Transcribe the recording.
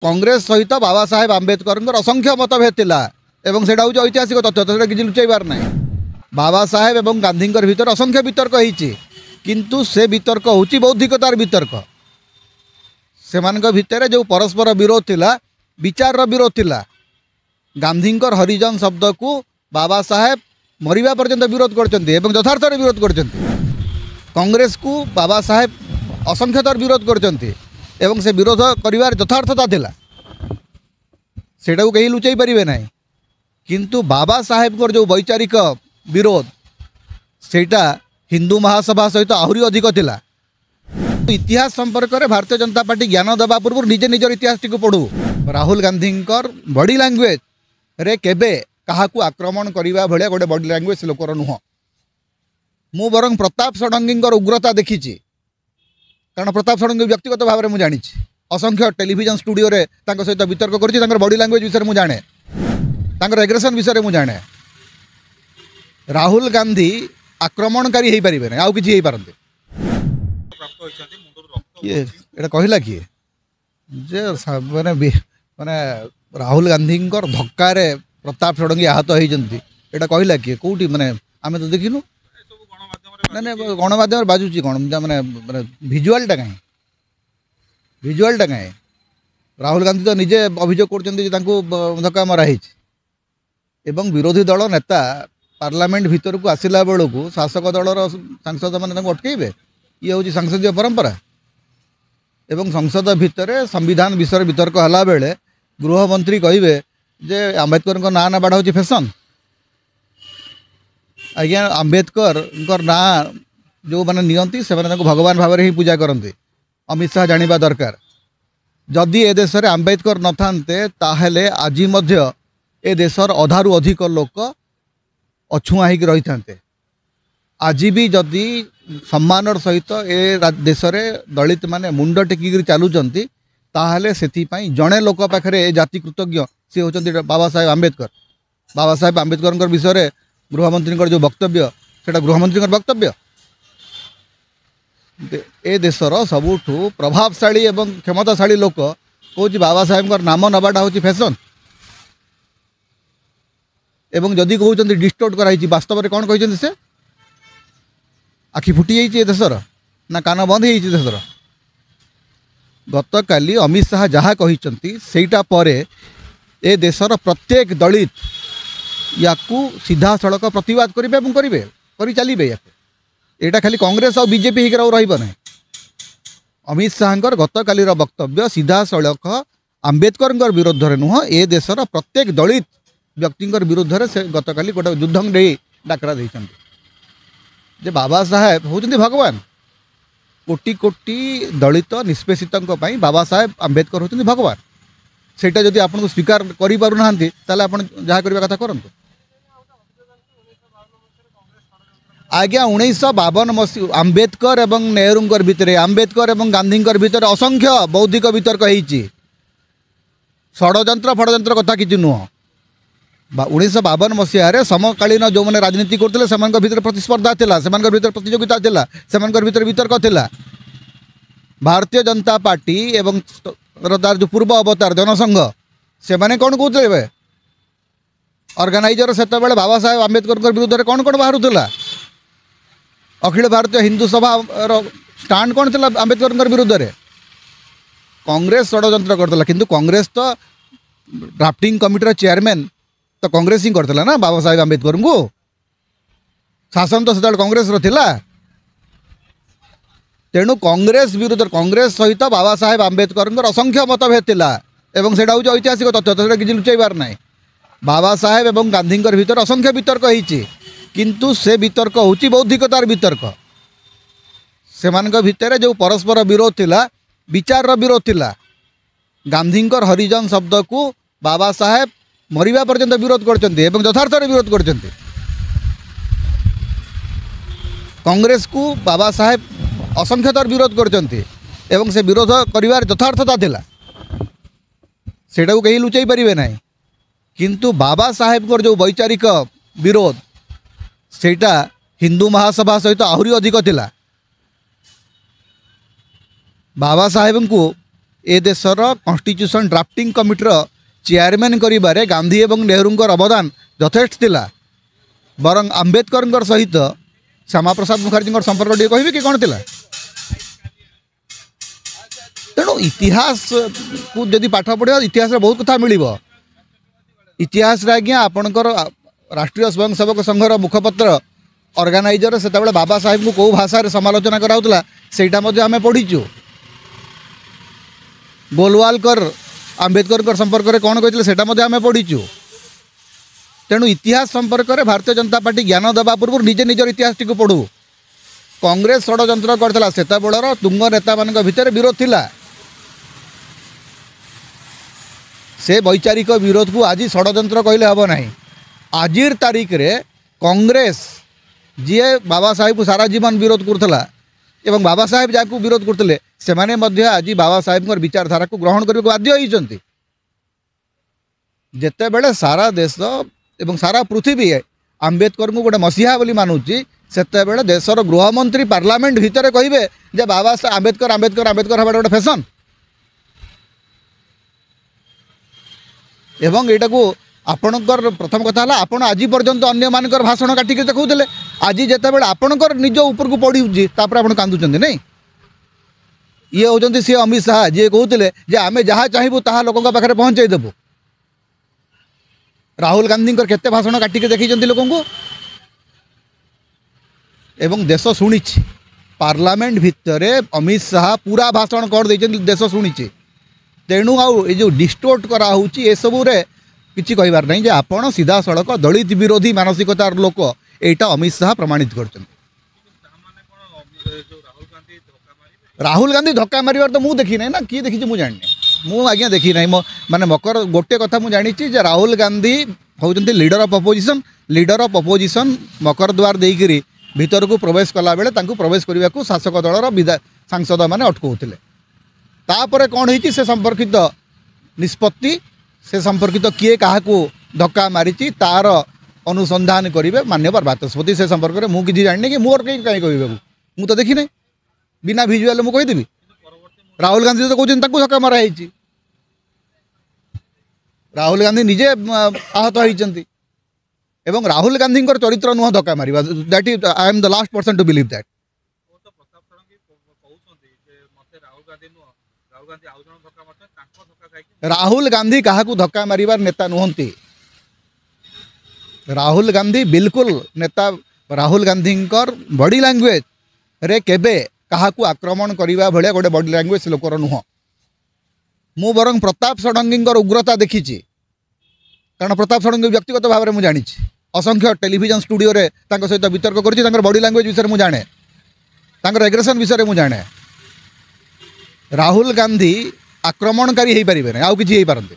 कांग्रेस सहित बाबा साहेब आंबेडकर असंख्य मतभेद थिला एवं सेटा हूँ ऐतिहासिक तथ्य तो किसी लुचाइबार ना बाबा साहेब एवं गांधी भीतर असंख्य वितर्क होती किंतु से वितर्क हूँ बौद्धिकतार वितर्क से भितर जो परस्पर विरोध थिला विचार विरोध थिला गांधी हरिजन शब्द को बाबा साहेब मरिबा पर्यंत विरोध करछन्ती एवं यथार्थ विरोध करछन्ती कांग्रेस को बाबा साहेब असंख्यतर विरोध करछन्ती एवं से विरोध करिवार यथार्थता थिला सेटा को कहीं लुचाई पारिबे नाही किंतु बाबा साहेब जो वैचारिक विरोध सेटा हिंदू महासभा सहित आहरी अधिक थिला इतिहास संपर्क में भारतीय जनता पार्टी ज्ञान देवा पूर्व निजे निजर इतिहास टी पढ़ू राहुल गांधी बॉडी लैंग्वेज रे केबे काहाकू आक्रमण करने भाया गोटे बॉडी लैंग्वेज लोकर नुह मु बरं प्रताप षडंगी उग्रता देखी कारण प्रताप षडंगी व्यक्तिगत भाव में जानी असंख्य टेलीविजन स्टूडियो रे सहित वितर्क कर बॉडी लैंग्वेज विषय में जाने एग्रेसन विषय में जाने राहुल गांधी आक्रमणकारी हो पारे ना आउ कि हो पारती किए एटा कहला किए जे माने माने राहुल गांधी धक्का प्रताप षडंगी आहत होती एटा कहला किए कौटी माने आम तो देखिनु ना गणमाध्यम बाजुची कौन माने भिजुआलटा कहीं भिजुआलटा कहीं राहुल गांधी तो निजे अभियोग कर धक्का मराही एवं विरोधी दल नेता पार्लियामेंट भीतर को आसला बेलू शासक दलर सांसद मैंने अटकईबे ये हूँ संसदीय परंपरा एवं संसद भितर संविधान विषय वितर्क हला बेले गृहमंत्री कहे जे आंबेडकर ना ना बाढ़ हूँ फैशन आज्ञा आंबेडकर ना जो मैंने नियंती से भगवान भाव में ही पूजा करते अमित शाह जानिबा दरकार जदि ए देश में आंबेडकर न थांते ताहेले आज मध्य ए देशर अधारू अधिक लोक अछुआ हो रही था आज भी जदि सम्मानर सहित ए देश में दलित माने मुंड टेकिक चलुंट ताहले से जड़े लोक पाखे जाति कृतज्ञ सी होती बाबा साहेब आंबेडकर विषय गृहमंत्री जो वक्तव्य से गृहमंत्री वक्तव्य ए देशर सबुठु प्रभावशाली एवं क्षमताशाली लोक कौच बाबा साहेब नाम नवाटा हूँ फैशन एवं जदि कहते डिस्टोर्ट कराई वास्तव में कौन कहते से आखि फुटी जाइए देशर ना कान बंद हो देशर गत काली अमित शाह जहाँ कहते सेटा परे ए देशर प्रत्येक दलित या सीधा सड़क प्रतिवाद करेंगे कर चलिए यहाँ खाली कांग्रेस और बीजेपी होकर रही अमित शाह गत काली वक्तव्य सीधा सड़क आंबेडकर विरोध में नुह ए देशर प्रत्येक दलित व्यक्ति विरुद्ध में से गत काली गोटे युद्ध डाकरा देते जे बाबा साहेब होती भगवान कोटि कोटि दलित निष्पेषित बाबा साहेब आंबेडकर होती भगवान सेटा जदि आपन को स्वीकार करि पारु नाहंती ताले आपन जहाँ करबा कथा करंतु आज्ञा 1952 मसीहा आंबेडकर एवं नेहरू भितर आंबेडकर एवं गांधी भितर असंख्य बौद्धिक वितर्क होती षड्यंत्र फड़यंत्र कथा कि नुह 1952 मसीह समकालीन जो मैंने राजनीति करते से भीतर प्रतिस्पर्धा थिला से भीतर प्रतियोगिता थिला से भीतर वितर्क थिला भारतीय जनता पार्टी एवं तार जो पूर्व अवतार जनसंघ से माने कौन कहते ऑर्गेनाइजर से बाबा साहेब आंबेडकर विरुद्ध में कौन कौन बाहर अखिल भारतीय हिंदू सभा स्टांड कौन थी आंबेडकर विरुद्ध में कांग्रेस षड्यंत्र करता किंतु कांग्रेस तो ड्राफ्टिंग कमिटीर चेयरमैन तो कांग्रेस ही करता ना बाबा साहेब आंबेडकर को शासन तो से कांग्रेस रा तेणु कांग्रेस विरुद्ध कांग्रेस सहित बाबा साहेब आंबेडकर असंख्य मतभेद थिला एवं सेटा हूँ ऐतिहासिक तथ्य तो किसी लुचाइबार ना बाबा साहेब एवं गांधी भीतर असंख्य वितर्क होती किंतु से वितर्क हूँ बौद्धिकतार वितर्क से भितर जो परस्पर विरोध थिला विचार विरोध थिला गांधी हरिजन शब्द को बाबा साहेब मरिबा पर्यंत विरोध करछन्ती एवं यथार्थ विरोध करछन्ती कांग्रेस को बाबा साहेब असंख्यतर विरोध करछन्ती एवं से विरोध करिवार यथार्थता थिला सेटा को कहीं लुचाई पारिबे नाही किंतु बाबा साहेब जो वैचारिक विरोध सेटा हिंदू महासभा सहित आहरी अधिक थिला बाबा साहेब को ए देशर कॉन्स्टिट्यूशन ड्राफ्टिंग कमिटीर चेयरमैन करिबारे गांधी एवं नेहरूंकर अवदान यथेष्ट थिला। बरं आंबेडकर सहित श्यामा प्रसाद मुखर्जी संपर्क टे कहि कि कौन थिला। तेणु इतिहास को जदि पाठ पढ़ा इतिहास बहुत कथा मिल। इतिहास आज्ञा आपणकर राष्ट्रीय स्वयंसेवक संघर मुखपत्र ऑर्गेनाइजर से बाबा साहेब को कौ भाषा समालोचना कराउतला सेटा मध्ये आमे पढ़ीचु। गोलवालकर आंबेडकर संपर्क में कौन कहते सेटा मध्ये आमे पढ़ीचु। तेणु इतिहास संपर्क में भारतीय जनता पार्टी ज्ञान देवा पूर्व निजे निजर इतिहास टी पढ़ू। कांग्रेस षड्यंत्र करथिला सेता बेलर तुंग नेता मान भितर विरोध थिला। से वैचारिक विरोध को आज षड्यंत्र कहले हम ना। आजिर तारीख रे कांग्रेस जी बाबा साहेब को सारा जीवन विरोध करथिला एवं बाबा साहेब जहाँ विरोध करते से आज बाबा साहेब विचारधारा को ग्रहण करने को बाध्य होती। जिते बड़े सारा देश एवं सारा पृथ्वी आंबेडकर को गोटे मसीहा बोली मानुची सेते बेले देशर गृहमंत्री पार्लियामेंट भितर कहे जे बाबा आंबेडकर आंबेडकर आंबेडकर हवा गोटे फैशन एवं यहाँ को आपणकर प्रथम कथा है आपण आज पर्यंत अन्य मानकर भाषण काटिक देखुले आज जिते बड़े आपणकर निज ऊपर को पड़ी आप कांदुंट नहीं। ये होती सी अमित शाह जी कहते आम जहाँ चाहबू ता लोकों पाखे पहुँचे देबू। राहुल गांधी केते भाषण काटिक देखी लोक को एवं देश शुणी पार्लियामेंट भितर अमित शाह पूरा भाषण कर देश शुणी। तेणु आउ जो डिस्टोर्ट कराऊँच ए सबुरे किसी कहबार नहीं जे आपण सीधा सड़क दलित विरोधी मानसिकतार लोक एटा अमित शाह प्रमाणित कर। राहुल गांधी धक्का मारिबार तो मुझे देखी ना ना किए देखी मुझे जानी मु आज्ञा देखी ना माने मकर गोटे कथा मुझे जानी राहुल गांधी होती लीडर ऑफ अपोजिशन मकर द्वार देकरी भीतर को प्रवेश कला बेले प्रवेश करने को शासक दलर सांसद मैंने अटकाउले। तापर कौन होती से संपर्कित निष्पत्ति से संपर्कित किए क्या धक्का मारी तार अनुसंधान करेंगे मान्यवर बाचस्पति से संपर्क में मुझे किसी जानी कि मोर कहीं कहीं कह मुझे तो देखी ना बिना भिजुआल मुझे कहीदेवी। राहुल गांधी तो कहते धक्का मराई राहुल गांधी निजे आहत होती एवं राहुल गांधी चरित्र नुह धक्का मार that is I am the last person to believe that. Rahul Gandhi क्या धक्का मारिबार नेता नुहंती। राहुल गांधी बिल्कुल नेता राहुल गांधी बॉडी लैंग्वेज रे केबे क्या आक्रमण करने भाया गोटे बॉडी लैंग्वेज लोकर नुह। मु बरं प्रताप षडंगी उग्रता देखी कारण प्रताप षडंगी व्यक्तिगत भाव में मुझे जानी असंख्य टेलीविजन स्टूडियो रे सहित वितर्क कर बॉडी लैंग्वेज विषय मुझे जाने एग्रेसन विषय मुझे जाने। राहुल गांधी आक्रमणकारी हो पारे ना आउ कि पारती